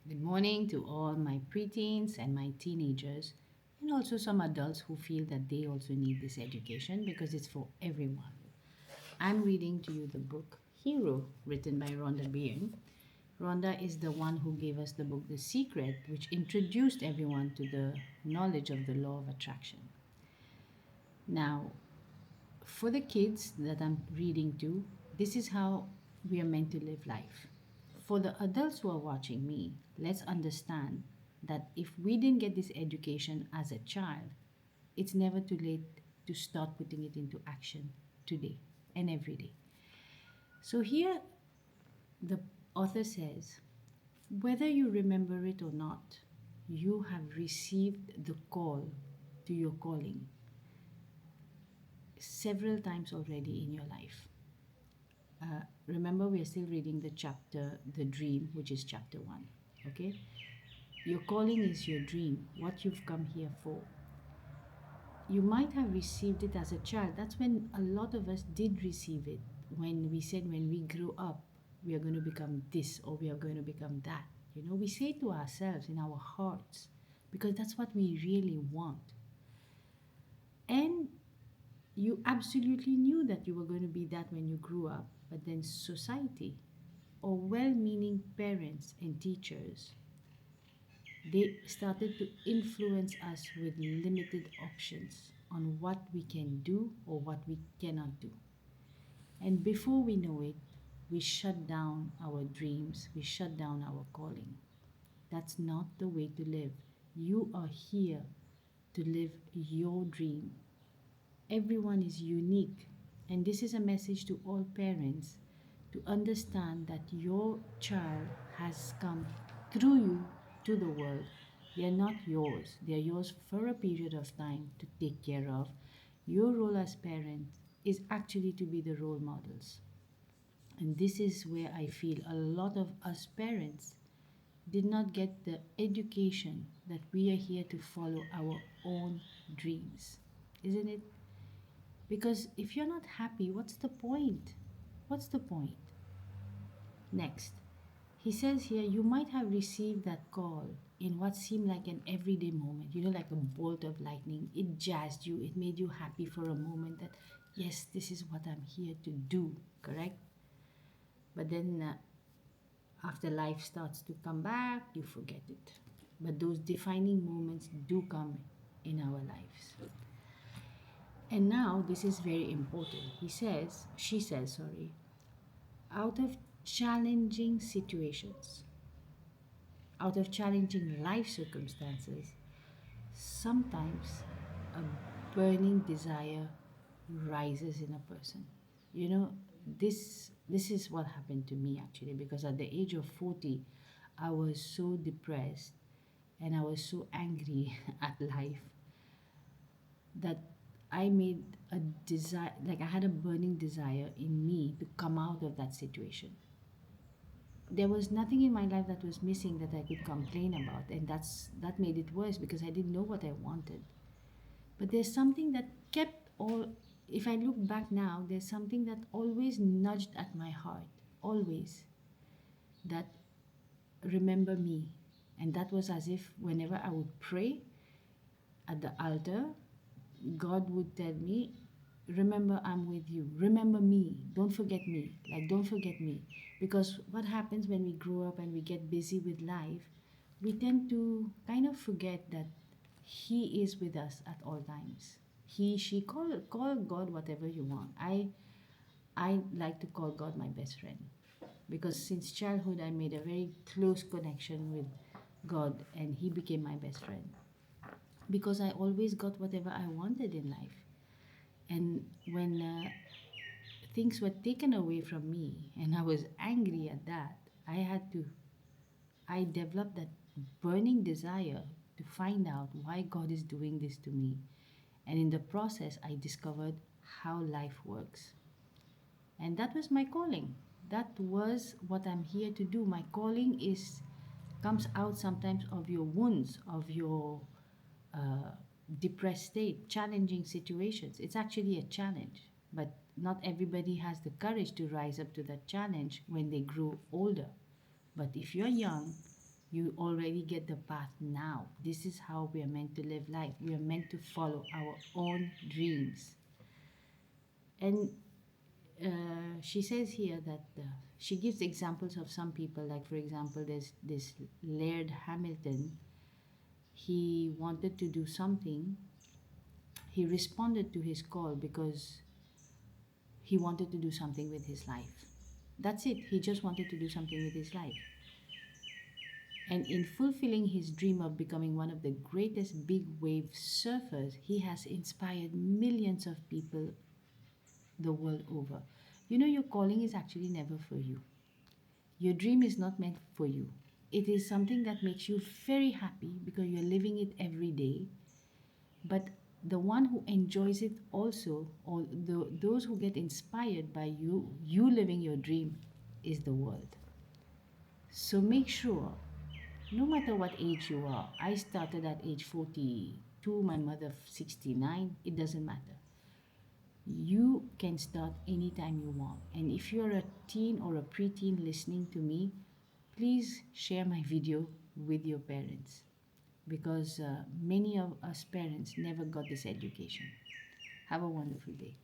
Good morning to all my preteens and my teenagers, and also some adults who feel that they also need this education because it's for everyone. I'm reading to you the book Hero, written by Rhonda Byrne. Rhonda is the one who gave us the book The Secret, which introduced everyone to the knowledge of the law of attraction. Now, for the kids that I'm reading to, this is how we are meant to live life. For the adults who are watching me, let's understand that if we didn't get this education as a child, it's never too late to start putting it into action today and every day. So here the author says, whether you remember it or not, you have received the call to your calling several times already in your life. Remember, we are still reading the chapter, The Dream, which is chapter 1. Okay? Your calling is your dream, what you've come here for. You might have received it as a child. That's when a lot of us did receive it. When we said, when we grow up, we are going to become this or we are going to become that. We say to ourselves in our hearts because that's what we really want. And you absolutely knew that you were going to be that when you grew up, but then society or well meaning parents and teachers, they started to influence us with limited options on what we can do or what we cannot do. And before we know it, we shut down our dreams, we shut down our calling. That's not the way to live. You are here to live your dream. Everyone is unique. And this is a message to all parents to understand that your child has come through you to the world. They are not yours. They are yours for a period of time to take care of. Your role as parent is actually to be the role models. And this is where I feel a lot of us parents did not get the education that we are here to follow our own dreams. Isn't it? Because if you're not happy, what's the point? What's the point? Next, he says here, you might have received that call in what seemed like an everyday moment, like a bolt of lightning. It jazzed you, it made you happy for a moment that, yes, this is what I'm here to do, correct? But then after life starts to come back, you forget it. But those defining moments do come in our lives. And now this is very important. She says, sorry, out of challenging situations, out of challenging life circumstances, sometimes a burning desire rises in a person. You know, this is what happened to me actually, because at the age of 40, I was so depressed and I was so angry at life that I made a desire, like I had a burning desire in me to come out of that situation. There was nothing in my life that was missing that I could complain about, and that made it worse because I didn't know what I wanted. But there's something that kept all if I look back now, there's something that always nudged at my heart, always, that remember me. And that was as if whenever I would pray at the altar, God would tell me, remember I'm with you. Remember me. Don't forget me. Like, don't forget me. Because what happens when we grow up and we get busy with life, we tend to kind of forget that He is with us at all times. He, she, call God whatever you want. I like to call God my best friend because since childhood I made a very close connection with God and He became my best friend because I always got whatever I wanted in life. And when things were taken away from me and I was angry at that, I developed that burning desire to find out why God is doing this to me. And in the process, I discovered how life works. And that was my calling. That was what I'm here to do. My calling is comes out sometimes of your wounds, of your uh, depressed state, challenging situations. It's actually a challenge, but not everybody has the courage to rise up to that challenge when they grow older. But if you're young, You already get the path now. This is how we are meant to live life. We are meant to follow our own dreams. And she says here that she gives examples of some people, like for example, there's this Laird Hamilton. He wanted to do something. He responded to his call because he wanted to do something with his life. That's it. He just wanted to do something with his life. And in fulfilling his dream of becoming one of the greatest big wave surfers, he has inspired millions of people the world over. You know, your calling is actually never for you. Your dream is not meant for you. It is something that makes you very happy because you're living it every day. But the one who enjoys it also, or those who get inspired by you living your dream, is the world. So make sure, no matter what age you are, I started at age 42, my mother 69, it doesn't matter. You can start anytime you want. And if you're a teen or a preteen listening to me, please share my video with your parents because many of us parents never got this education. Have a wonderful day.